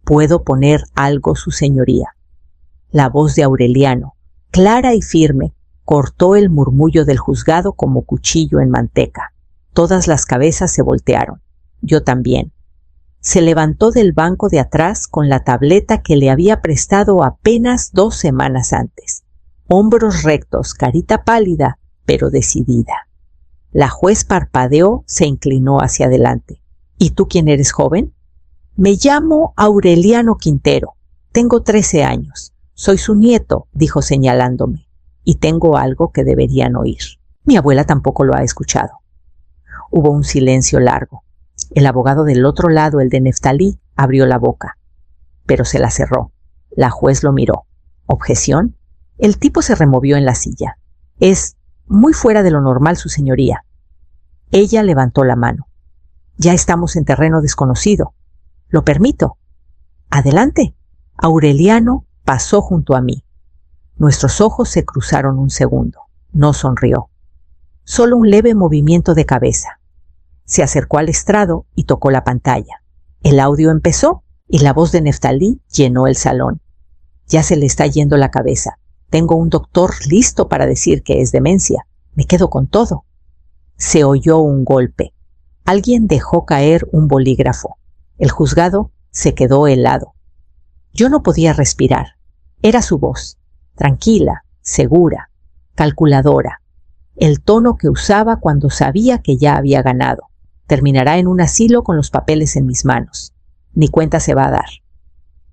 ¿Puedo poner algo, su señoría? La voz de Aureliano, clara y firme, cortó el murmullo del juzgado como cuchillo en manteca. Todas las cabezas se voltearon. Yo también. Se levantó del banco de atrás con la tableta que le había prestado apenas 2 semanas antes. Hombros rectos, carita pálida, pero decidida. La juez parpadeó, se inclinó hacia adelante. ¿Y tú quién eres, joven? Me llamo Aureliano Quintero. Tengo 13 años. Soy su nieto, dijo señalándome. Y tengo algo que deberían oír. Mi abuela tampoco lo ha escuchado. Hubo un silencio largo. El abogado del otro lado, el de Neftalí, abrió la boca, pero se la cerró. La juez lo miró. ¿Objeción? El tipo se removió en la silla. Es muy fuera de lo normal, su señoría. Ella levantó la mano. Ya estamos en terreno desconocido. Lo permito. Adelante. Aureliano pasó junto a mí. Nuestros ojos se cruzaron un segundo. No sonrió. Solo un leve movimiento de cabeza. Se acercó al estrado y tocó la pantalla. El audio empezó y la voz de Neftalí llenó el salón. Ya se le está yendo la cabeza. Tengo un doctor listo para decir que es demencia. Me quedo con todo. Se oyó un golpe. Alguien dejó caer un bolígrafo. El juzgado se quedó helado. Yo no podía respirar. Era su voz, tranquila, segura, calculadora. El tono que usaba cuando sabía que ya había ganado. Terminará en un asilo con los papeles en mis manos. Ni cuenta se va a dar.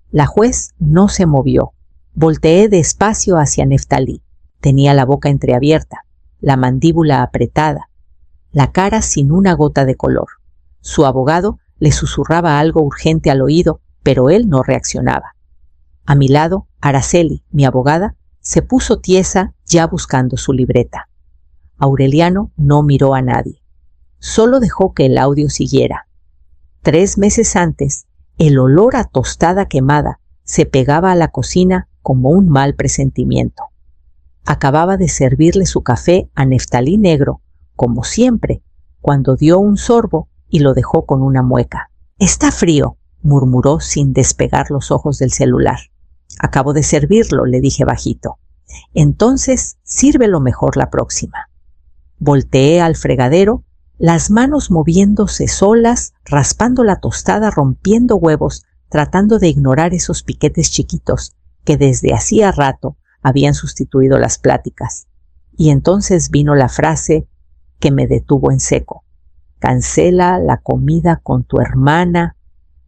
La juez no se movió. Volteé despacio hacia Neftalí. Tenía la boca entreabierta, la mandíbula apretada, la cara sin una gota de color. Su abogado le susurraba algo urgente al oído, pero él no reaccionaba. A mi lado, Araceli, mi abogada, se puso tiesa ya buscando su libreta. Aureliano no miró a nadie. Solo dejó que el audio siguiera. 3 meses antes, el olor a tostada quemada se pegaba a la cocina como un mal presentimiento. Acababa de servirle su café a Neftalí negro, como siempre, cuando dio un sorbo y lo dejó con una mueca. «Está frío», murmuró sin despegar los ojos del celular. «Acabo de servirlo», le dije bajito. «Entonces, sírvelo mejor la próxima». Volteé al fregadero, las manos moviéndose solas, raspando la tostada, rompiendo huevos, tratando de ignorar esos piquetes chiquitos que desde hacía rato habían sustituido las pláticas. Y entonces vino la frase que me detuvo en seco. «Cancela la comida con tu hermana,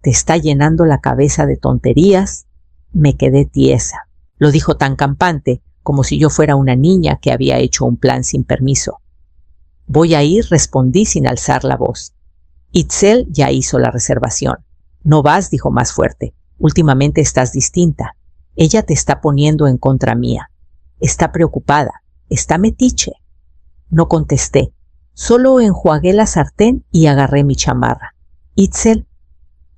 te está llenando la cabeza de tonterías». Me quedé tiesa. Lo dijo tan campante como si yo fuera una niña que había hecho un plan sin permiso. «Voy a ir», respondí sin alzar la voz. «Itzel ya hizo la reservación». «No vas», dijo más fuerte. «Últimamente estás distinta. Ella te está poniendo en contra mía. Está preocupada. Está metiche». No contesté. Solo enjuagué la sartén y agarré mi chamarra. «Itzel»,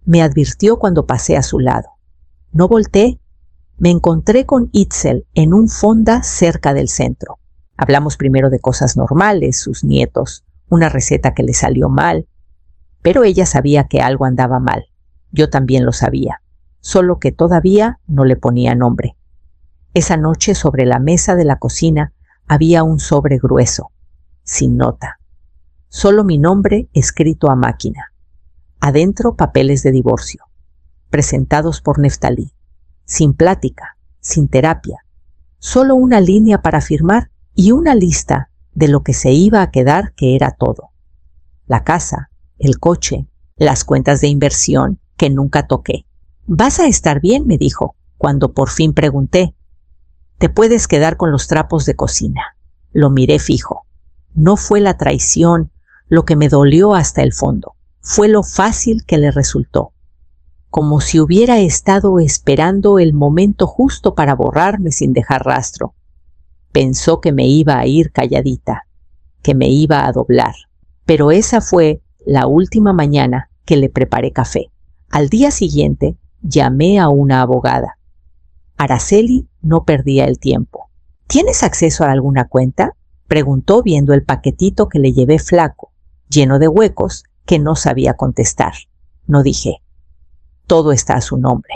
me advirtió cuando pasé a su lado. No volteé. Me encontré con Itzel en un fonda cerca del centro. Hablamos primero de cosas normales, sus nietos, una receta que le salió mal. Pero ella sabía que algo andaba mal. Yo también lo sabía, solo que todavía no le ponía nombre. Esa noche sobre la mesa de la cocina había un sobre grueso, sin nota. Solo mi nombre escrito a máquina. Adentro papeles de divorcio, presentados por Neftalí. Sin plática, sin terapia. Solo una línea para firmar y una lista de lo que se iba a quedar, que era todo. La casa, el coche, las cuentas de inversión que nunca toqué. «¿Vas a estar bien?», me dijo, cuando por fin pregunté. «Te puedes quedar con los trapos de cocina». Lo miré fijo. No fue la traición lo que me dolió hasta el fondo. Fue lo fácil que le resultó. Como si hubiera estado esperando el momento justo para borrarme sin dejar rastro. Pensó que me iba a ir calladita, que me iba a doblar. Pero esa fue la última mañana que le preparé café. Al día siguiente llamé a una abogada. Araceli no perdía el tiempo. «¿Tienes acceso a alguna cuenta?», preguntó viendo el paquetito que le llevé flaco, lleno de huecos que no sabía contestar. No dije. Todo está a su nombre.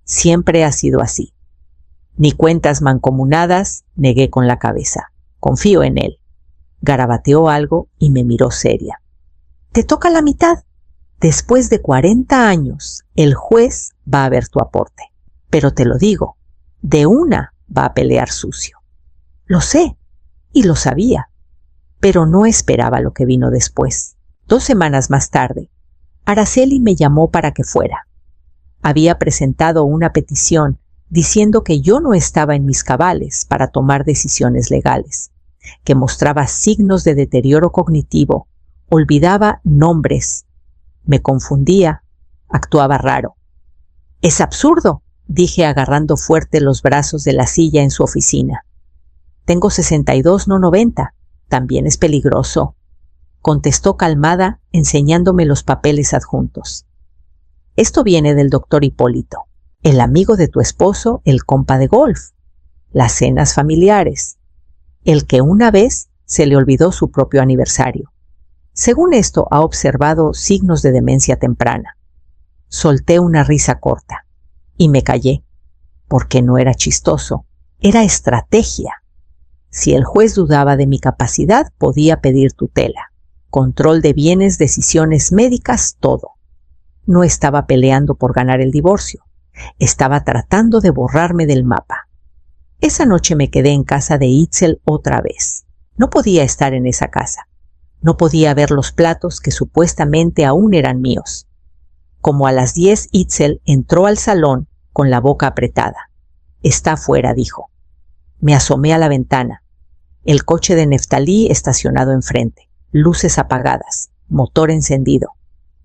Siempre ha sido así. Ni cuentas mancomunadas, negué con la cabeza. Confío en él. Garabateó algo y me miró seria. Te toca la mitad. Después de 40 años, el juez va a ver tu aporte. Pero te lo digo, de una va a pelear sucio. Lo sé, y lo sabía, pero no esperaba lo que vino después. 2 semanas más tarde, Araceli me llamó para que fuera. Había presentado una petición diciendo que yo no estaba en mis cabales para tomar decisiones legales, que mostraba signos de deterioro cognitivo, olvidaba nombres, me confundía, actuaba raro. «Es absurdo», dije agarrando fuerte los brazos de la silla en su oficina. «Tengo 62, no 90. También es peligroso», contestó calmada, enseñándome los papeles adjuntos. «Esto viene del doctor Hipólito, el amigo de tu esposo, el compa de golf, las cenas familiares, el que una vez se le olvidó su propio aniversario. Según esto, ha observado signos de demencia temprana». Solté una risa corta y me callé, porque no era chistoso, era estrategia. Si el juez dudaba de mi capacidad, podía pedir tutela, control de bienes, decisiones médicas, todo. No estaba peleando por ganar el divorcio, estaba tratando de borrarme del mapa. Esa noche me quedé en casa de Itzel otra vez. No podía estar en esa casa. No podía ver los platos que supuestamente aún eran míos. Como a las 10, Itzel entró al salón con la boca apretada. «Está afuera», dijo. Me asomé a la ventana. El coche de Neftalí estacionado enfrente, luces apagadas, motor encendido.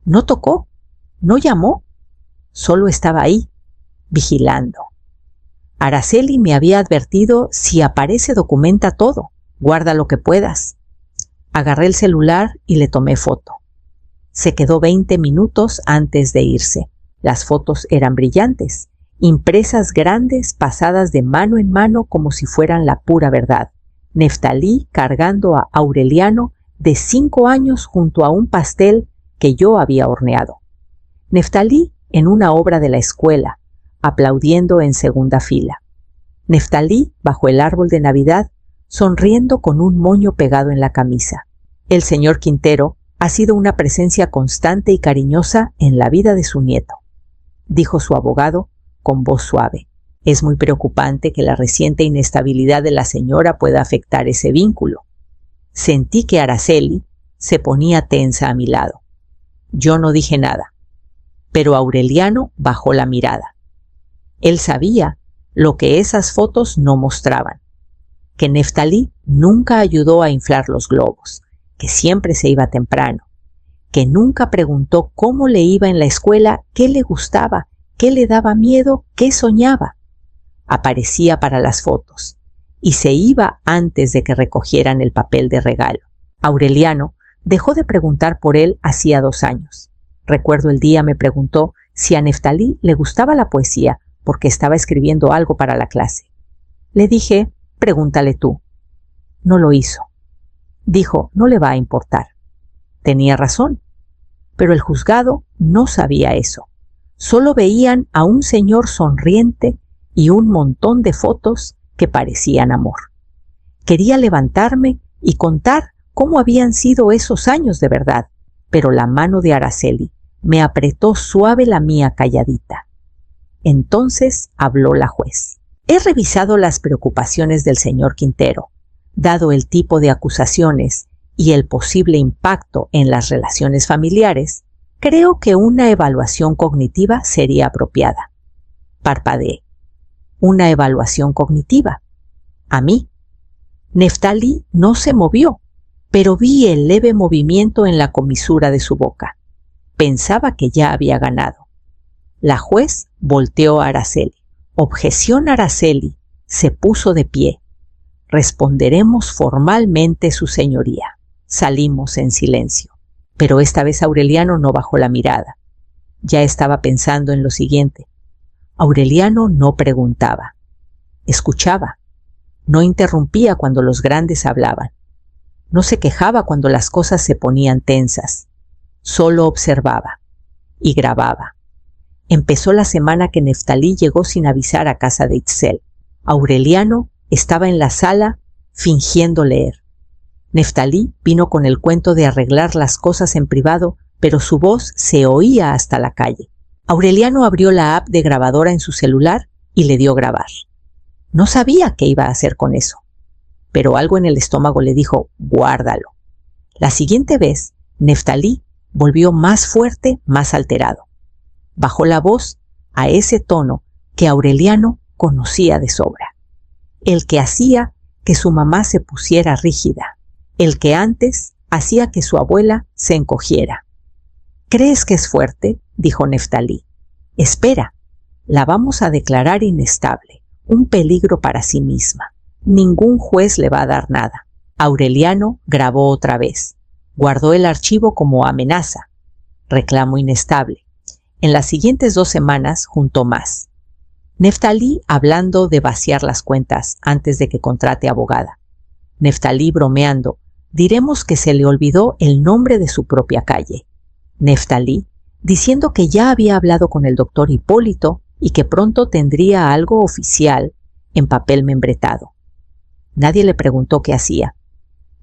No tocó, no llamó, solo estaba ahí, vigilando. Araceli me había advertido: si aparece, documenta todo, guarda lo que puedas. Agarré el celular y le tomé foto. Se quedó 20 minutos antes de irse. Las fotos eran brillantes, impresas grandes, pasadas de mano en mano como si fueran la pura verdad. Neftalí cargando a Aureliano de 5 años junto a un pastel que yo había horneado. Neftalí en una obra de la escuela, aplaudiendo en segunda fila. Neftalí bajo el árbol de Navidad, sonriendo con un moño pegado en la camisa. El señor Quintero ha sido una presencia constante y cariñosa en la vida de su nieto, dijo su abogado con voz suave. Es muy preocupante que la reciente inestabilidad de la señora pueda afectar ese vínculo. Sentí que Araceli se ponía tensa a mi lado. Yo no dije nada, pero Aureliano bajó la mirada. Él sabía lo que esas fotos no mostraban, que Neftalí nunca ayudó a inflar los globos, que siempre se iba temprano, que nunca preguntó cómo le iba en la escuela, qué le gustaba, qué le daba miedo, qué soñaba. Aparecía para las fotos y se iba antes de que recogieran el papel de regalo. Aureliano dejó de preguntar por él hacía 2 años. Recuerdo el día me preguntó si a Neftalí le gustaba la poesía porque estaba escribiendo algo para la clase. Le dije: pregúntale tú. No lo hizo. Dijo: no le va a importar. Tenía razón, pero el juzgado no sabía eso. Solo veían a un señor sonriente y un montón de fotos que parecían amor. Quería levantarme y contar cómo habían sido esos años de verdad, pero la mano de Araceli me apretó suave la mía calladita. Entonces habló la juez. He revisado las preocupaciones del señor Quintero, dado el tipo de acusaciones y el posible impacto en las relaciones familiares. Creo que una evaluación cognitiva sería apropiada. Parpadeé. Una evaluación cognitiva. A mí. Neftalí no se movió, pero vi el leve movimiento en la comisura de su boca. Pensaba que ya había ganado. La juez volteó a Araceli. Objeción, Araceli. Se puso de pie. Responderemos formalmente, su señoría. Salimos en silencio. Pero esta vez Aureliano no bajó la mirada. Ya estaba pensando en lo siguiente. Aureliano no preguntaba. Escuchaba. No interrumpía cuando los grandes hablaban. No se quejaba cuando las cosas se ponían tensas. Solo observaba y grababa. Empezó la semana que Neftalí llegó sin avisar a casa de Itzel. Aureliano estaba en la sala fingiendo leer. Neftalí vino con el cuento de arreglar las cosas en privado, pero su voz se oía hasta la calle. Aureliano abrió la app de grabadora en su celular y le dio grabar. No sabía qué iba a hacer con eso, pero algo en el estómago le dijo, guárdalo. La siguiente vez, Neftalí volvió más fuerte, más alterado. Bajó la voz a ese tono que Aureliano conocía de sobra. El que hacía que su mamá se pusiera rígida. El que antes hacía que su abuela se encogiera. ¿Crees que es fuerte?, dijo Neftalí. Espera, la vamos a declarar inestable, un peligro para sí misma. Ningún juez le va a dar nada. Aureliano grabó otra vez. Guardó el archivo como amenaza. Reclamo inestable. En las siguientes 2 semanas juntó más. Neftalí hablando de vaciar las cuentas antes de que contrate abogada. Neftalí bromeando. Diremos que se le olvidó el nombre de su propia calle. Neftalí diciendo que ya había hablado con el doctor Hipólito y que pronto tendría algo oficial en papel membretado. Nadie le preguntó qué hacía.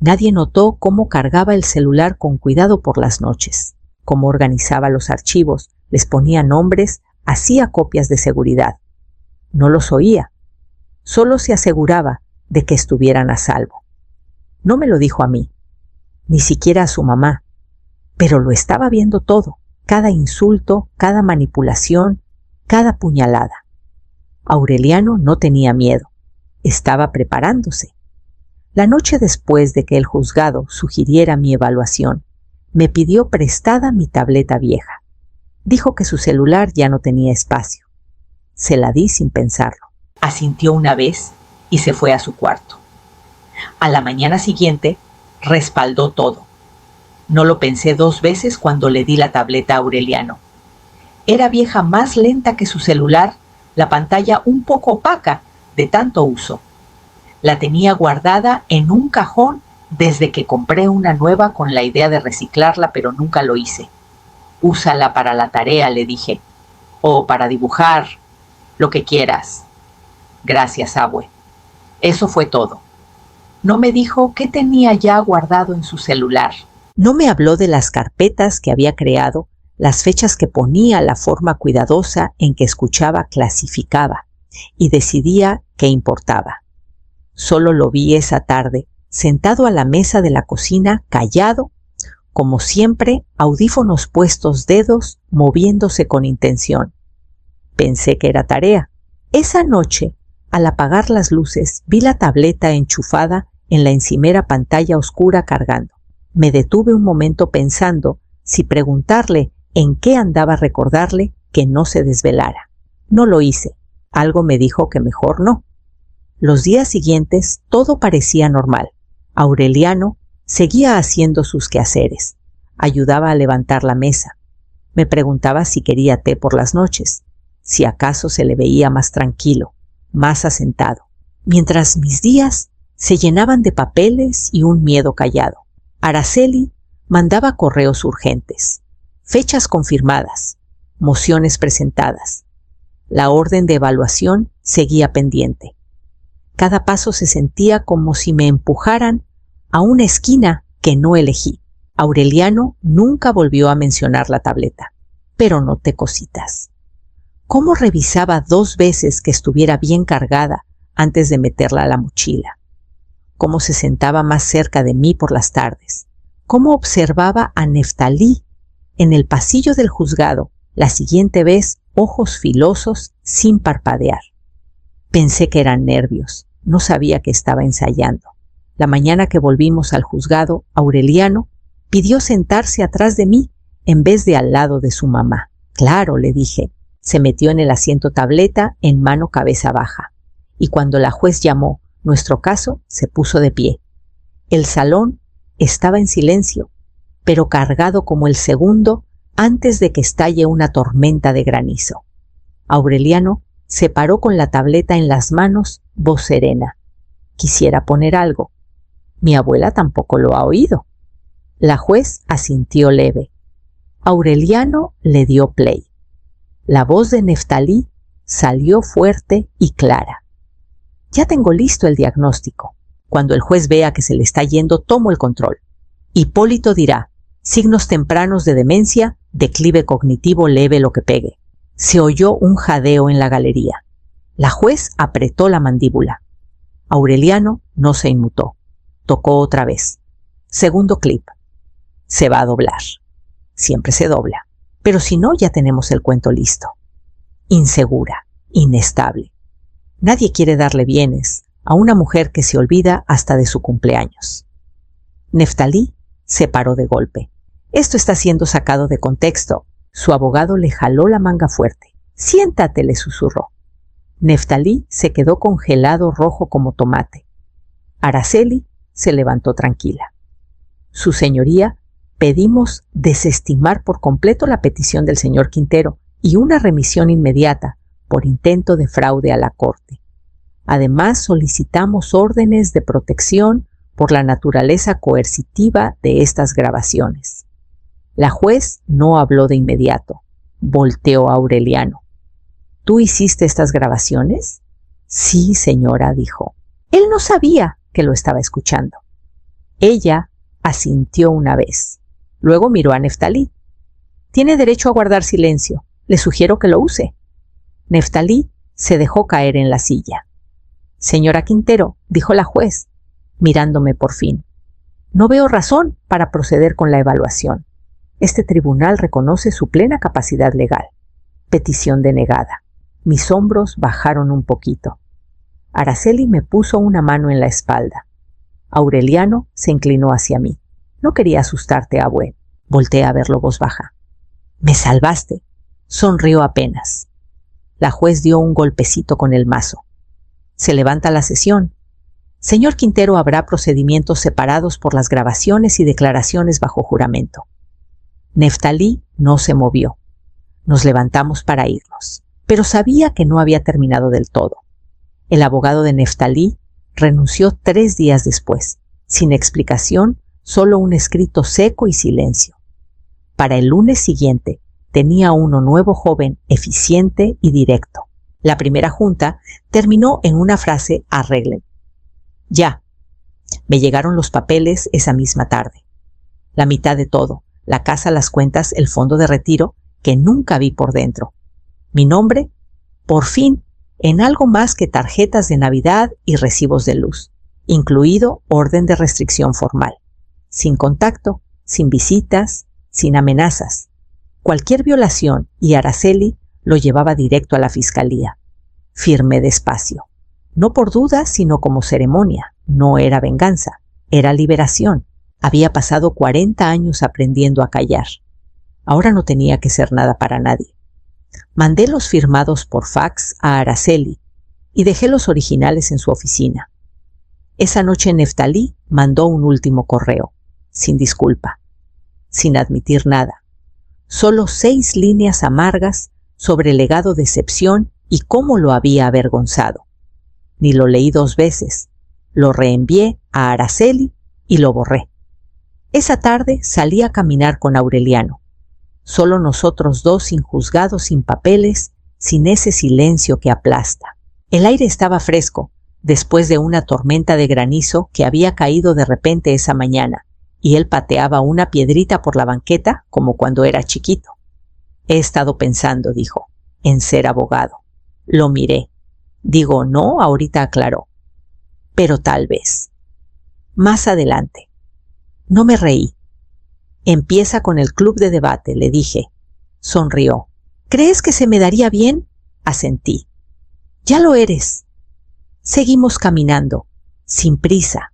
Nadie notó cómo cargaba el celular con cuidado por las noches, cómo organizaba los archivos, les ponía nombres, hacía copias de seguridad. No los oía. Solo se aseguraba de que estuvieran a salvo. No me lo dijo a mí, ni siquiera a su mamá, pero lo estaba viendo todo, cada insulto, cada manipulación, cada puñalada. Aureliano no tenía miedo, estaba preparándose. La noche después de que el juzgado sugiriera mi evaluación, me pidió prestada mi tableta vieja. Dijo que su celular ya no tenía espacio. Se la di sin pensarlo. Asintió una vez y se fue a su cuarto. A la mañana siguiente, respaldó todo. No lo pensé 2 veces cuando le di la tableta a Aureliano. Era vieja más lenta que su celular, la pantalla un poco opaca de tanto uso. La tenía guardada en un cajón desde que compré una nueva con la idea de reciclarla, pero nunca lo hice. Úsala para la tarea, le dije, o para dibujar, lo que quieras. Gracias, abue. Eso fue todo. No me dijo qué tenía ya guardado en su celular. No me habló de las carpetas que había creado, las fechas que ponía, la forma cuidadosa en que escuchaba, clasificaba y decidía qué importaba. Solo lo vi esa tarde, sentado a la mesa de la cocina, callado, como siempre, audífonos puestos, dedos moviéndose con intención. Pensé que era tarea. Esa noche, al apagar las luces, vi la tableta enchufada en la encimera pantalla oscura cargando. Me detuve un momento pensando si preguntarle en qué andaba recordarle que no se desvelara. No lo hice. Algo me dijo que mejor no. Los días siguientes todo parecía normal. Aureliano seguía haciendo sus quehaceres. Ayudaba a levantar la mesa. Me preguntaba si quería té por las noches, si acaso se le veía más tranquilo, más asentado. Mientras mis días se llenaban de papeles y un miedo callado. Araceli mandaba correos urgentes, fechas confirmadas, mociones presentadas. La orden de evaluación seguía pendiente. Cada paso se sentía como si me empujaran a una esquina que no elegí. Aureliano nunca volvió a mencionar la tableta, pero noté cositas. Cómo revisaba 2 veces que estuviera bien cargada antes de meterla a la mochila. Cómo se sentaba más cerca de mí por las tardes. Cómo observaba a Neftalí en el pasillo del juzgado, la siguiente vez ojos filosos sin parpadear. Pensé que eran nervios, no sabía que estaba ensayando. La mañana que volvimos al juzgado, Aureliano pidió sentarse atrás de mí en vez de al lado de su mamá. Claro, le dije. Se metió en el asiento tableta en mano cabeza baja. Y cuando la juez llamó nuestro caso, se puso de pie. El salón estaba en silencio, pero cargado como el segundo antes de que estalle una tormenta de granizo. Aureliano se paró con la tableta en las manos, voz serena. Quisiera poner algo. Mi abuela tampoco lo ha oído. La juez asintió leve. Aureliano le dio play. La voz de Neftalí salió fuerte y clara. Ya tengo listo el diagnóstico. Cuando el juez vea que se le está yendo, tomo el control. Hipólito dirá: signos tempranos de demencia, declive cognitivo leve lo que pegue. Se oyó un jadeo en la galería. La juez apretó la mandíbula. Aureliano no se inmutó. Tocó otra vez. Segundo clip. Se va a doblar. Siempre se dobla. Pero si no, ya tenemos el cuento listo. Insegura, inestable. Nadie quiere darle bienes a una mujer que se olvida hasta de su cumpleaños. Neftalí se paró de golpe. Esto está siendo sacado de contexto. Su abogado le jaló la manga fuerte. Siéntate, le susurró. Neftalí se quedó congelado, rojo como tomate. Araceli se levantó tranquila. Su señoría, pedimos desestimar por completo la petición del señor Quintero y una remisión inmediata por intento de fraude a la corte. Además, solicitamos órdenes de protección por la naturaleza coercitiva de estas grabaciones. La juez no habló de inmediato. Volteó a Aureliano. ¿Tú hiciste estas grabaciones? Sí, señora, dijo. Él no sabía que lo estaba escuchando. Ella asintió una vez. Luego miró a Neftalí. Tiene derecho a guardar silencio. Le sugiero que lo use. Neftalí se dejó caer en la silla. Señora Quintero, dijo la juez, mirándome por fin, no veo razón para proceder con la evaluación. Este tribunal reconoce su plena capacidad legal. Petición denegada. Mis hombros bajaron un poquito. Araceli me puso una mano en la espalda. Aureliano se inclinó hacia mí. No quería asustarte, abue. Volteé a verlo voz baja. Me salvaste. Sonrió apenas. La juez dio un golpecito con el mazo. Se levanta la sesión. Señor Quintero, habrá procedimientos separados por las grabaciones y declaraciones bajo juramento. Neftalí no se movió. Nos levantamos para irnos, pero sabía que no había terminado del todo. El abogado de Neftalí renunció 3 días después, sin explicación, solo un escrito seco y silencio. Para el lunes siguiente, tenía uno nuevo, joven, eficiente y directo. La primera junta terminó en una frase: arreglen. Ya. Me llegaron los papeles esa misma tarde. La mitad de todo, la casa, las cuentas, el fondo de retiro, que nunca vi por dentro. Mi nombre, por fin, en algo más que tarjetas de Navidad y recibos de luz, incluido orden de restricción formal. Sin contacto, sin visitas, sin amenazas. Cualquier violación, y Araceli lo llevaba directo a la fiscalía. Firmé despacio. No por duda, sino como ceremonia. No era venganza, era liberación. Había pasado 40 años aprendiendo a callar. Ahora no tenía que ser nada para nadie. Mandé los firmados por fax a Araceli y dejé los originales en su oficina. Esa noche Neftalí mandó un último correo, sin disculpa, sin admitir nada. Solo 6 líneas amargas sobre el legado de excepción y cómo lo había avergonzado. Ni lo leí 2 veces, lo reenvié a Araceli y lo borré. Esa tarde salí a caminar con Aureliano. Solo nosotros 2, sin juzgados, sin papeles, sin ese silencio que aplasta. El aire estaba fresco, después de una tormenta de granizo que había caído de repente esa mañana, y él pateaba una piedrita por la banqueta como cuando era chiquito. He estado pensando, dijo, en ser abogado. Lo miré. Digo, no, ahorita aclaró. Pero tal vez. Más adelante. No me reí. Empieza con el club de debate, le dije. Sonrió. ¿Crees que se me daría bien? Asentí. Ya lo eres. Seguimos caminando, sin prisa.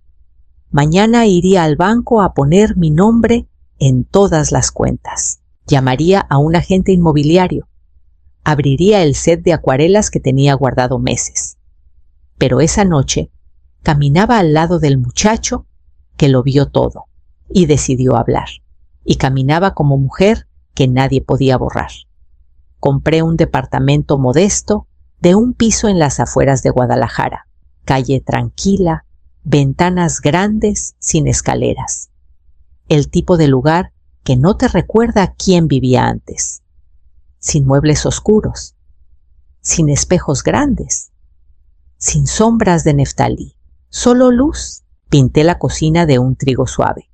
Mañana iría al banco a poner mi nombre en todas las cuentas. Llamaría a un agente inmobiliario. Abriría el set de acuarelas que tenía guardado meses. Pero esa noche caminaba al lado del muchacho que lo vio todo y decidió hablar. Y caminaba como mujer que nadie podía borrar. Compré un departamento modesto de un piso en las afueras de Guadalajara. Calle tranquila, ventanas grandes sin escaleras. El tipo de lugar que no te recuerda quién vivía antes. sin muebles oscuros, sin espejos grandes, sin sombras de neftalí, solo luz. Pinté la cocina de un trigo suave.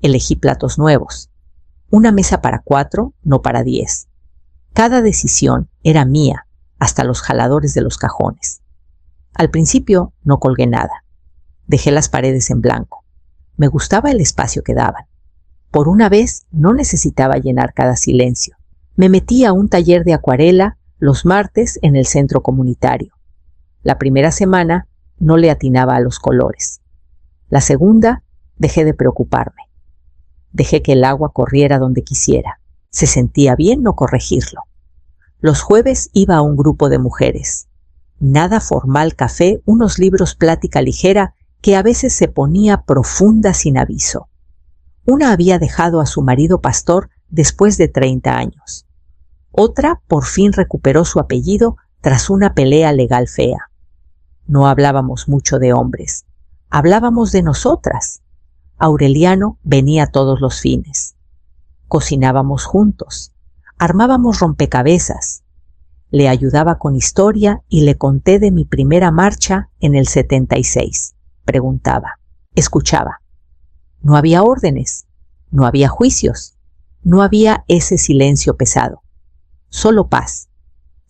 Elegí platos nuevos. Una mesa para 4, no para 10. Cada decisión era mía, hasta los jaladores de los cajones. Al principio no colgué nada. Dejé las paredes en blanco. Me gustaba el espacio que daban. Por una vez no necesitaba llenar cada silencio. Me metí a un taller de acuarela los martes en el centro comunitario. La primera semana no le atinaba a los colores. La segunda, dejé de preocuparme. Dejé que el agua corriera donde quisiera. Se sentía bien no corregirlo. Los jueves iba a un grupo de mujeres. Nada formal café, unos libros plática ligera que a veces se ponía profunda sin aviso. Una había dejado a su marido pastor después de 30 años. Otra por fin recuperó su apellido tras una pelea legal fea. No hablábamos mucho de hombres. Hablábamos de nosotras. Aureliano venía todos los fines. Cocinábamos juntos. Armábamos rompecabezas. Le ayudaba con historia y le conté de mi primera marcha en el 76. Preguntaba. Escuchaba. No había órdenes. No había juicios. No había ese silencio pesado. Solo paz.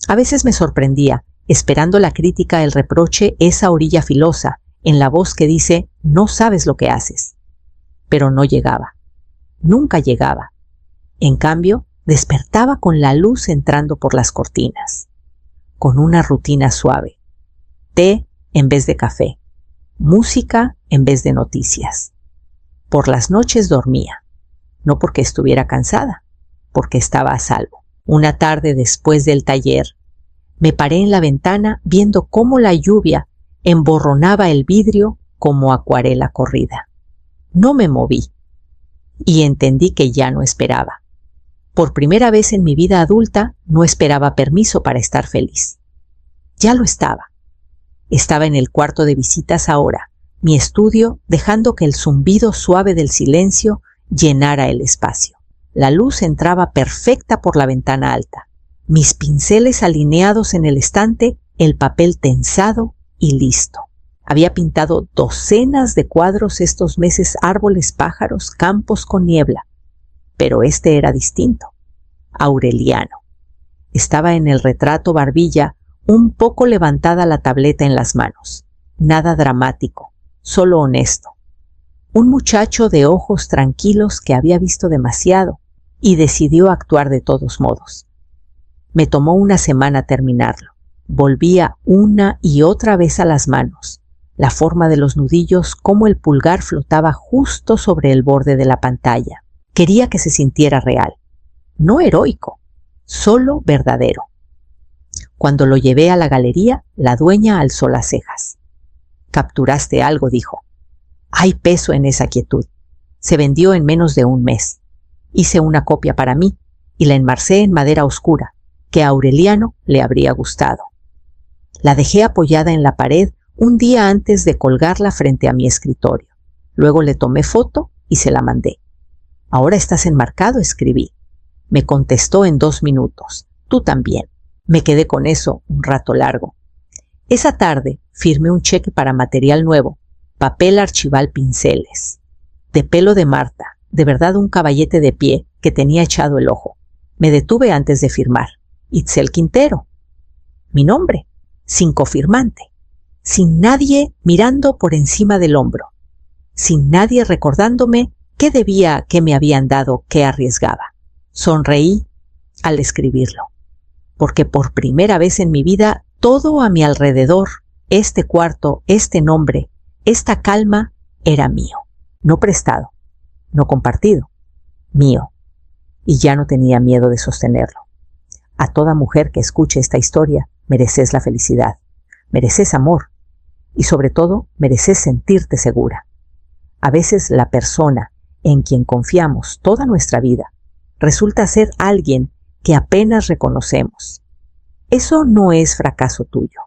A veces me sorprendía, esperando la crítica, el reproche, esa orilla filosa, en la voz que dice, no sabes lo que haces. Pero no llegaba. Nunca llegaba. En cambio, despertaba con la luz entrando por las cortinas. Con una rutina suave. Té en vez de café. Música en vez de noticias. Por las noches dormía. No porque estuviera cansada, porque estaba a salvo. Una tarde después del taller, me paré en la ventana viendo cómo la lluvia emborronaba el vidrio como acuarela corrida. No me moví y entendí que ya no esperaba. Por primera vez en mi vida adulta no esperaba permiso para estar feliz. Ya lo estaba. Estaba en el cuarto de visitas ahora, mi estudio, dejando que el zumbido suave del silencio llenara el espacio. La luz entraba perfecta por la ventana alta. Mis pinceles alineados en el estante, el papel tensado y listo. Había pintado docenas de cuadros estos meses, árboles, pájaros, campos con niebla. Pero este era distinto. Aureliano. Estaba en el retrato barbilla, un poco levantada la tableta en las manos. Nada dramático, solo honesto. Un muchacho de ojos tranquilos que había visto demasiado y decidió actuar de todos modos. Me tomó una semana terminarlo. Volvía una y otra vez a las manos. La forma de los nudillos, cómo el pulgar flotaba justo sobre el borde de la pantalla. Quería que se sintiera real. No heroico, solo verdadero. Cuando lo llevé a la galería, la dueña alzó las cejas. «Capturaste algo», dijo. «Hay peso en esa quietud. Se vendió en menos de un mes. Hice una copia para mí y la enmarcé en madera oscura, que a Aureliano le habría gustado. La dejé apoyada en la pared un día antes de colgarla frente a mi escritorio. Luego le tomé foto y se la mandé. «Ahora estás enmarcado», escribí. Me contestó en 2 minutos. «Tú también». Me quedé con eso un rato largo. Esa tarde firmé un cheque para material nuevo, papel archival, pinceles. De pelo de Marta, de verdad un caballete de pie que tenía echado el ojo. Me detuve antes de firmar. Itzel Quintero. Mi nombre, sin cofirmante, sin nadie mirando por encima del hombro, sin nadie recordándome qué debía, qué me habían dado, qué arriesgaba. Sonreí al escribirlo, porque por primera vez en mi vida todo a mi alrededor, este cuarto, este nombre, esta calma, era mío, no prestado, no compartido, mío, y ya no tenía miedo de sostenerlo. A toda mujer que escuche esta historia, mereces la felicidad, mereces amor y sobre todo mereces sentirte segura. A veces la persona en quien confiamos toda nuestra vida resulta ser alguien que apenas reconocemos. Eso no es fracaso tuyo,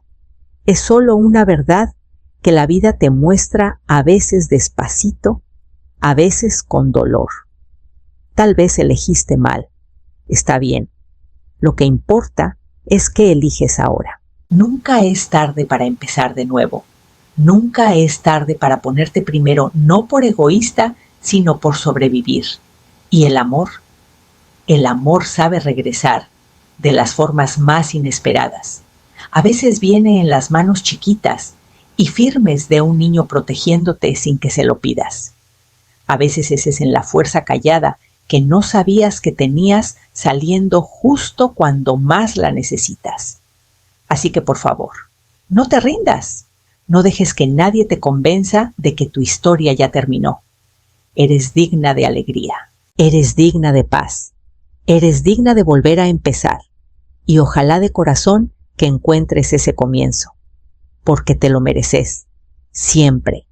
es solo una verdad que la vida te muestra a veces despacito, a veces con dolor. Tal vez elegiste mal, está bien, Lo que importa es qué eliges ahora. Nunca es tarde para empezar de nuevo. Nunca es tarde para ponerte primero, no por egoísta, sino por sobrevivir. Y el amor sabe regresar de las formas más inesperadas. A veces viene en las manos chiquitas y firmes de un niño protegiéndote sin que se lo pidas. A veces es en la fuerza callada que no sabías que tenías saliendo justo cuando más la necesitas. Así que por favor, no te rindas. No dejes que nadie te convenza de que tu historia ya terminó. Eres digna de alegría. Eres digna de paz. Eres digna de volver a empezar. Y ojalá de corazón que encuentres ese comienzo. Porque te lo mereces. Siempre.